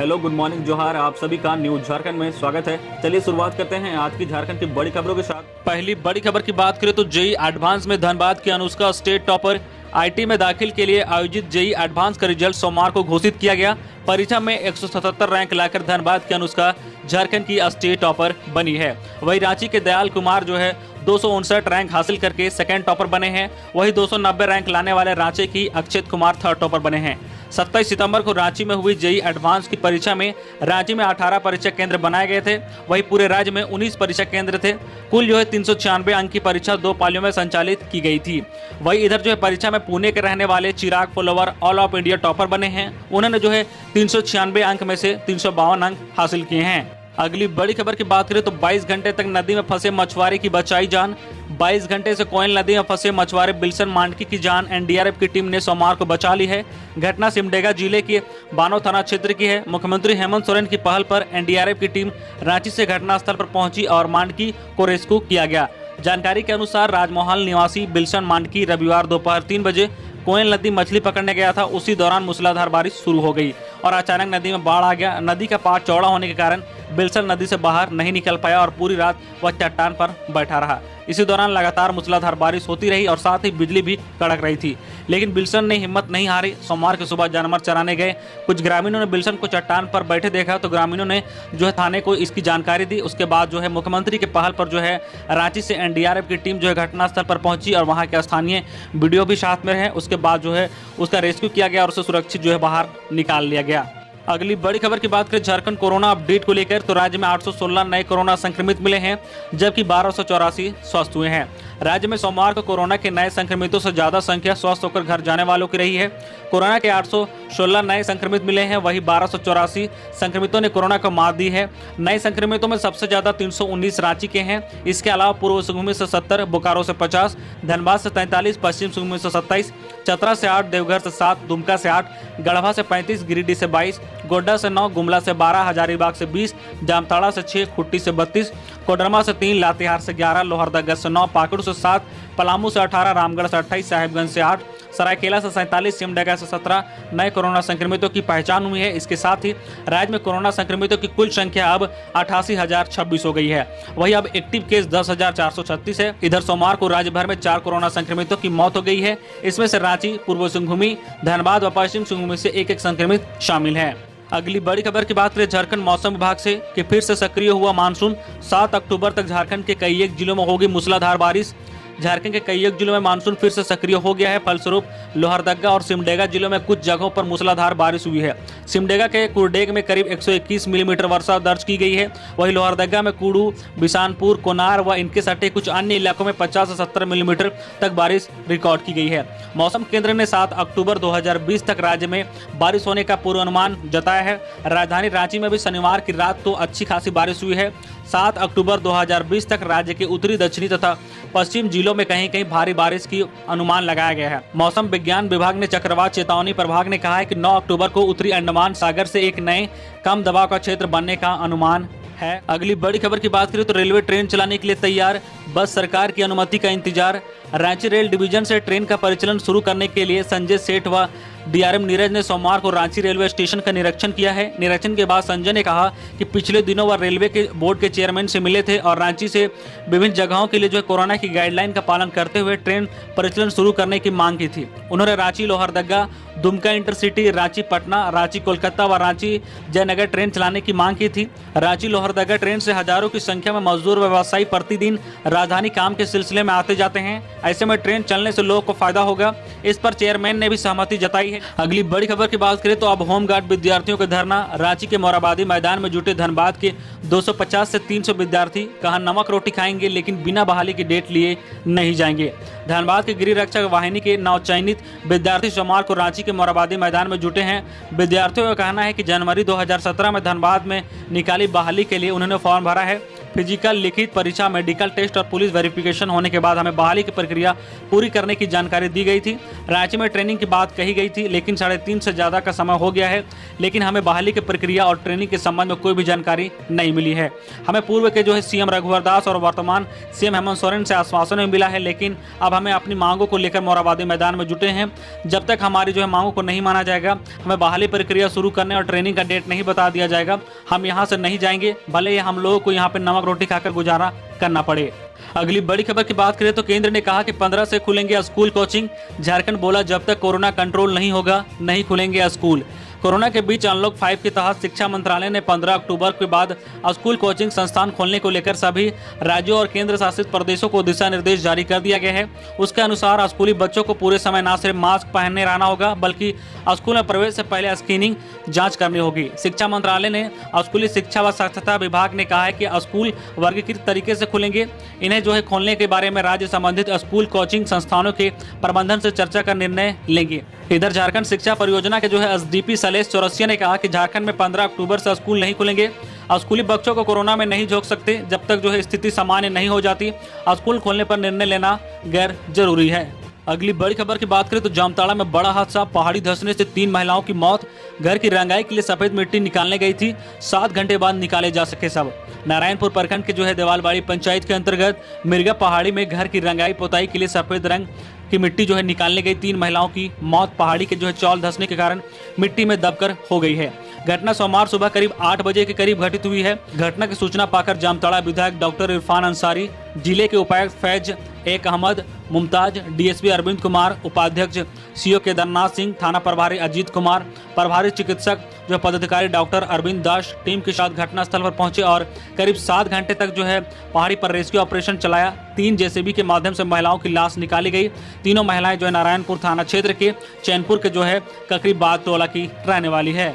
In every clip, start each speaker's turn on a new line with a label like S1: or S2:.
S1: Hello, good morning, जोहार। आप सभी का न्यूज झारखंड में स्वागत है। चलिए शुरुआत करते हैं आज की झारखंड की बड़ी खबरों के साथ। पहली बड़ी खबर की बात करें तो जेई एडवांस में धनबाद की अनुष्का स्टेट टॉपर। आईटी में दाखिल के लिए आयोजित जेई एडवांस का रिजल्ट सोमवार को घोषित किया गया। परीक्षा में 177 रैंक लाकर धनबाद की अनुष्का झारखंड की स्टेट टॉपर बनी है। वहीं रांची के दयाल कुमार जो है 259 रैंक हासिल करके सेकेंड टॉपर बने हैं। वहीं 290 रैंक लाने वाले रांची की अक्षित कुमार थर्ड टॉपर बने हैं। 27 सितंबर को रांची में हुई जेई एडवांस की परीक्षा में राज्य में 18 परीक्षा केंद्र बनाए गए थे। वहीं पूरे राज्य में 19 परीक्षा केंद्र थे। कुल जो है 396 अंक की परीक्षा 2 पालियों में संचालित की गई थी। वहीं इधर जो है परीक्षा में पुणे के रहने वाले Chirag Falor all of India topper बने हैं। उन्होंने जो है 396 अंक में से 352 अंक हासिल किए हैं। अगली बड़ी खबर की बात करें तो 22 घंटे तक नदी में फंसे मछुआरे की बचाई जान। 22 घंटे से कोयल नदी में फंसे मछुआरे बिल्सन मांडकी की जान एनडीआरएफ की टीम ने सोमवार को बचा ली है। घटना सिमडेगा जिले के बानो थाना क्षेत्र की है। मुख्यमंत्री हेमंत सोरेन की पहल पर एनडीआरएफ की टीम रांची से घटनास्थल पर पहुंची और मांडकी को रेस्क्यू किया गया। जानकारी के अनुसार राजमहल निवासी बिल्सन मांडकी रविवार दोपहर 3 बजे कोयल नदी मछली पकड़ने गया था। उसी दौरान मूसलाधार बारिश शुरू हो गई और अचानक नदी में बाढ़ आ गया। नदी का पार चौड़ा होने के कारण बिल्सन नदी से बाहर नहीं निकल पाया और पूरी रात वह चट्टान पर बैठा रहा। इसी दौरान लगातार मूसलाधार बारिश होती रही और साथ ही बिजली भी कड़क रही थी, लेकिन बिल्सन ने हिम्मत नहीं हारी। सोमवार की सुबह जानवर चराने गए कुछ ग्रामीणों ने बिल्सन को चट्टान पर बैठे देखा तो ग्रामीणों ने जो है थाने को इसकी जानकारी दी। उसके बाद जो है मुख्यमंत्री के पहल पर जो है रांची से एनडीआरएफ की टीम जो है घटनास्थल पर पहुंची और वहां के स्थानीय वीडियो भी साथ में रहे। उसके बाद जो है उसका रेस्क्यू किया गया और उसे सुरक्षित जो है बाहर निकाल लिया गया। अगली बड़ी खबर की बात करें झारखंड कोरोना अपडेट को लेकर तो राज्य में 816 नए कोरोना संक्रमित मिले हैं, जबकि 1284 स्वस्थ हुए हैं। राज्य में सोमवार को कोरोना के नए संक्रमितों से ज्यादा संख्या स्वस्थ होकर घर जाने वालों की रही है। कोरोना के 816 नए संक्रमित मिले हैं, वहीं 1284 संक्रमितों ने कोरोना को मात दी है। नए संक्रमितों में सबसे ज्यादा 319 रांची के हैं। इसके अलावा पूर्व सिंहभूम से 70, बोकारो से 50, धनबाद से 43, पश्चिम सिंहभूम से 27, चतरा से 8, देवघर से 7, दुमका से 8, गढ़वा से 35, गिरिडीह से 22, गोड्डा से 9, गुमला से 12, हजारीबाग से 20, जामताड़ा से 6, खुट्टी से 32, कोडरमा से 3, लातेहार से 11, लोहरदगा से 9, पाकुड़ से 7, पलामू से 18, रामगढ़ से 28, साहिबगंज से 8, सरायकेला से 47, सिमडेगा से 17 नए कोरोना संक्रमितों की पहचान हुई है। इसके साथ ही राज्य में कोरोना संक्रमितों की कुल संख्या अब 88,026 हो गई है। वहीं अब एक्टिव केस 10,436 है। इधर सोमवार को राज्य भर में 4 कोरोना संक्रमितों की मौत हो गई है। इसमें से रांची, पूर्व सिंहभूमी, धनबाद व पश्चिम सिंहभूमी से एक संक्रमित शामिल है। अगली बड़ी खबर की बात करें झारखंड मौसम विभाग से कि फिर से सक्रिय हुआ मानसून। 7 अक्टूबर तक झारखंड के कई एक जिलों में होगी मूसलाधार बारिश। झारखंड के कई एक जिलों में मानसून फिर से सक्रिय हो गया है। फलस्वरूप लोहरदगा और सिमडेगा जिलों में कुछ जगहों पर मूसलाधार बारिश हुई है। सिमडेगा के कुरडेग में करीब 121 मिलीमीटर वर्षा दर्ज की गई है। वहीं लोहरदगा में कुडू, बिशानपुर, कोनार व इनके सटे कुछ अन्य इलाकों में 50 से 70 मिलीमीटर तक बारिश रिकॉर्ड की गई है। मौसम केंद्र ने 7 अक्टूबर 2020 तक राज्य में बारिश होने का पूर्वानुमान जताया है। राजधानी रांची में भी शनिवार की रात तो अच्छी खासी बारिश हुई है। 7 अक्टूबर 2020 तक राज्य के उत्तरी, दक्षिणी तथा पश्चिम जिलों में कहीं कहीं भारी बारिश की अनुमान लगाया गया है। मौसम विज्ञान विभाग ने चक्रवात चेतावनी प्रभाग ने कहा है कि 9 अक्टूबर को उत्तरी अंडमान सागर से एक नए कम दबाव का क्षेत्र बनने का अनुमान है। अगली बड़ी खबर की बात करें तो रेलवे ट्रेन चलाने के लिए तैयार, बस सरकार की अनुमति का इंतजार। रांची रेल डिवीजन से ट्रेन का परिचालन शुरू करने के लिए संजय सेठ व डीआरएम नीरज ने सोमवार को रांची रेलवे स्टेशन का निरीक्षण किया है। निरीक्षण के बाद संजय ने कहा कि पिछले दिनों वह रेलवे के बोर्ड के चेयरमैन से मिले थे और रांची से विभिन्न जगहों के लिए जो है कोरोना की गाइडलाइन का पालन करते हुए ट्रेन परिचालन शुरू करने की मांग की थी। उन्होंने रांची लोहरदगा, दुमका इंटरसिटी, रांची पटना, रांची कोलकाता व रांची जयनगर ट्रेन चलाने की मांग की थी। रांची लोहरदगा ट्रेन से हजारों की संख्या में मजदूर व व्यवसायी प्रतिदिन राजधानी काम के सिलसिले में आते जाते हैं। ऐसे में ट्रेन चलने से लोगों को फायदा होगा। इस पर चेयरमैन ने भी सहमति जताई है। अगली बड़ी खबर की बात करें तो अब होमगार्ड विद्यार्थियों का धरना। रांची के मोराबादी मैदान में जुटे धनबाद के 250 से 300 विद्यार्थी कहा नमक रोटी खाएंगे लेकिन बिना बहाली की डेट लिए नहीं जाएंगे। धनबाद के गृह रक्षक वाहिनी के नवचयनित विद्यार्थी सोमवार को रांची के मोराबादी मैदान में जुटे हैं। विद्यार्थियों का कहना है कि जनवरी 2017 में धनबाद में निकाली बहाली के लिए उन्होंने फॉर्म भरा है। फिजिकल, लिखित परीक्षा, मेडिकल टेस्ट और पुलिस वेरिफिकेशन होने के बाद हमें बहाली की प्रक्रिया पूरी करने की जानकारी दी गई थी। रांची में ट्रेनिंग की बात कही गई थी, लेकिन 3.5 से ज़्यादा का समय हो गया है, लेकिन हमें बहाली की प्रक्रिया और ट्रेनिंग के संबंध में कोई भी जानकारी नहीं मिली है। हमें पूर्व के जो है सीएम रघुवर दास और वर्तमान सीएम हेमंत सोरेन से आश्वासन भी मिला है, लेकिन अब हमें अपनी मांगों को लेकर मोरहाबादी मैदान में जुटे हैं। जब तक हमारी जो है मांगों को नहीं माना जाएगा, हमें बहाली प्रक्रिया शुरू करने और ट्रेनिंग का डेट नहीं बता दिया जाएगा, हम यहाँ से नहीं जाएंगे, भले ही हम लोगों को यहाँ पे नमक रोटी खाकर गुजारा करना पड़े। अगली बड़ी खबर की बात करें तो केंद्र ने कहा कि 15 से खुलेंगे स्कूल कोचिंग। झारखंड बोला जब तक कोरोना कंट्रोल नहीं होगा नहीं खुलेंगे स्कूल। कोरोना के बीच अनलॉक 5 के तहत शिक्षा मंत्रालय ने 15 अक्टूबर के बाद स्कूल कोचिंग संस्थान खोलने को लेकर सभी राज्यों और केंद्र शासित प्रदेशों को दिशा निर्देश जारी कर दिया गया है। उसके अनुसार स्कूली बच्चों को पूरे समय न सिर्फ मास्क पहनने रहना होगा, बल्कि स्कूल में प्रवेश से पहले स्क्रीनिंग जांच करनी होगी। शिक्षा मंत्रालय ने स्कूली शिक्षा व साक्षरता विभाग ने कहा है कि स्कूल वर्गीकृत तरीके से खुलेंगे। इन्हें जो है खोलने के बारे में राज्य संबंधित स्कूल कोचिंग संस्थानों के प्रबंधन से चर्चा कर निर्णय लेंगे। इधर झारखंड शिक्षा परियोजना के जो है एसडीपी शैलेश चौरसिया ने कहा कि झारखंड में 15 अक्टूबर से स्कूल नहीं खुलेंगे। स्कूली बच्चों को कोरोना में नहीं झोंक सकते जब तक जो है स्थिति सामान्य नहीं हो जाती। स्कूल खोलने पर निर्णय लेना गैर जरूरी है। अगली बड़ी खबर की बात करें तो जामताड़ा में बड़ा हादसा, पहाड़ी धंसने से 3 महिलाओं की मौत। घर की रंगाई के लिए सफेद मिट्टी निकालने गई थी, 7 घंटे बाद निकाले जा सके सब। नारायणपुर प्रखंड के जो है देवालबाड़ी पंचायत के अंतर्गत मिर्गा पहाड़ी में घर की रंगाई पोताई के लिए सफेद रंग की मिट्टी जो है निकालने गई 3 महिलाओं की मौत पहाड़ी के जो है चौल धंसने के कारण मिट्टी में दबकर हो गई है। घटना सोमवार सुबह करीब 8 बजे के करीब घटित हुई है। घटना की सूचना पाकर जामताड़ा विधायक डॉक्टर इरफान अंसारी, जिले के उपायुक्त फैज एक अहमद मुमताज, डीएसपी अरविंद कुमार, उपाध्यक्ष सीओ केदारनाथ सिंह, थाना प्रभारी अजीत कुमार, प्रभारी चिकित्सक जो पदाधिकारी डॉक्टर अरविंद दास टीम के साथ घटनास्थल पर पहुंचे और करीब 7 घंटे तक जो है पहाड़ी पर रेस्क्यू ऑपरेशन चलाया। 3 जेसीबी के माध्यम से महिलाओं की लाश निकाली गई। तीनों महिलाएं जो है नारायणपुर थाना क्षेत्र के चैनपुर के जो है ककरीबाद टोला की रहने वाली है।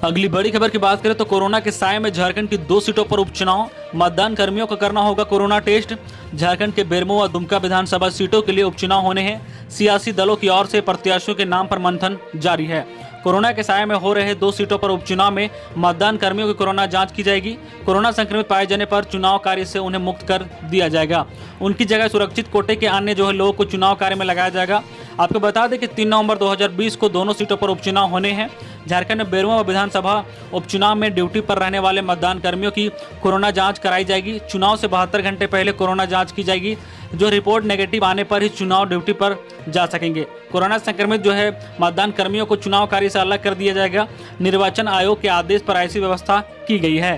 S1: अगली बड़ी खबर की बात करें तो कोरोना के साए में झारखंड की 2 सीटों पर उपचुनाव, मतदान कर्मियों को करना होगा कोरोना टेस्ट। झारखंड के बेरमो व दुमका विधानसभा सीटों के लिए उपचुनाव होने हैं। सियासी दलों की ओर से प्रत्याशियों के नाम पर मंथन जारी है। कोरोना के साए में हो रहे 2 सीटों पर उपचुनाव में मतदान कर्मियों की कोरोना जांच की जाएगी। कोरोना संक्रमित पाए जाने पर चुनाव कार्य से उन्हें मुक्त कर दिया जाएगा। उनकी जगह सुरक्षित कोटे के अन्य जो है लोगों को चुनाव कार्य में लगाया जाएगा। आपको बता दें कि 3 नवंबर 2020 को दोनों सीटों पर उपचुनाव होने हैं। झारखंड में बेरमो विधानसभा उपचुनाव में ड्यूटी पर रहने वाले मतदान कर्मियों की कोरोना जांच कराई जाएगी। चुनाव से 72 घंटे पहले कोरोना जांच की जाएगी। जो रिपोर्ट नेगेटिव आने पर ही चुनाव ड्यूटी पर जा सकेंगे। कोरोना संक्रमित जो है मतदान कर्मियों को चुनाव कार्य से अलग कर दिया जाएगा। निर्वाचन आयोग के आदेश पर ऐसी व्यवस्था की गई है।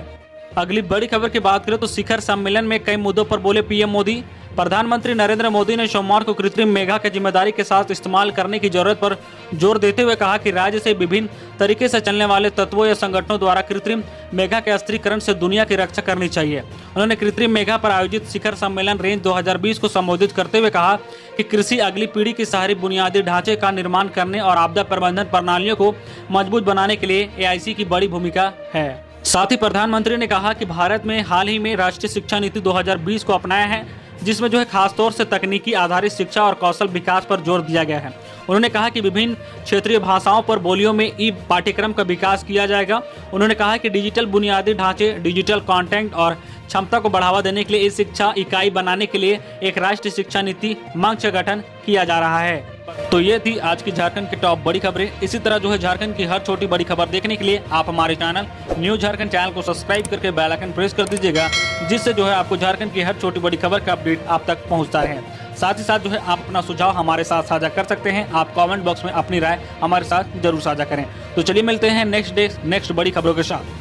S1: अगली बड़ी खबर की बात करें तो शिखर सम्मेलन में कई मुद्दों पर बोले पीएम मोदी। प्रधानमंत्री नरेंद्र मोदी ने सोमवार को कृत्रिम मेघा के जिम्मेदारी के साथ इस्तेमाल करने की जरूरत पर जोर देते हुए कहा कि राज्य से विभिन्न तरीके से चलने वाले तत्वों या संगठनों द्वारा कृत्रिम मेघा के अस्त्रीकरण से दुनिया की रक्षा करनी चाहिए। उन्होंने कृत्रिम मेघा पर आयोजित शिखर सम्मेलन रेंज 2020 को संबोधित करते हुए कहा कि कृषि अगली पीढ़ी की शहरी बुनियादी ढांचे का निर्माण करने और आपदा प्रबंधन प्रणालियों को मजबूत बनाने के लिए एआईसी की बड़ी भूमिका है। साथ ही प्रधानमंत्री ने कहा कि भारत में हाल ही में राष्ट्रीय शिक्षा नीति 2020 को अपनाया है, जिसमें जो है खासतौर से तकनीकी आधारित शिक्षा और कौशल विकास पर जोर दिया गया है। उन्होंने कहा कि विभिन्न क्षेत्रीय भाषाओं पर बोलियों में ई पाठ्यक्रम का विकास किया जाएगा। उन्होंने कहा कि डिजिटल बुनियादी ढांचे, डिजिटल कंटेंट और क्षमता को बढ़ावा देने के लिए इस शिक्षा इकाई बनाने के लिए एक राष्ट्रीय शिक्षा नीति मंच का गठन किया जा रहा है। तो ये थी आज की झारखंड की टॉप बड़ी खबरें। इसी तरह जो है झारखंड की हर छोटी बड़ी खबर देखने के लिए आप हमारे चैनल न्यूज झारखंड चैनल को सब्सक्राइब करके बेल आइकन प्रेस कर दीजिएगा, जिससे जो है आपको झारखंड की हर छोटी बड़ी खबर का अपडेट आप तक पहुंचता रहे। साथ ही साथ जो है आप अपना सुझाव हमारे साथ साझा कर सकते हैं। आप कमेंट बॉक्स में अपनी राय हमारे साथ जरूर साझा करें। तो चलिए मिलते हैं नेक्स्ट बड़ी खबरों के साथ।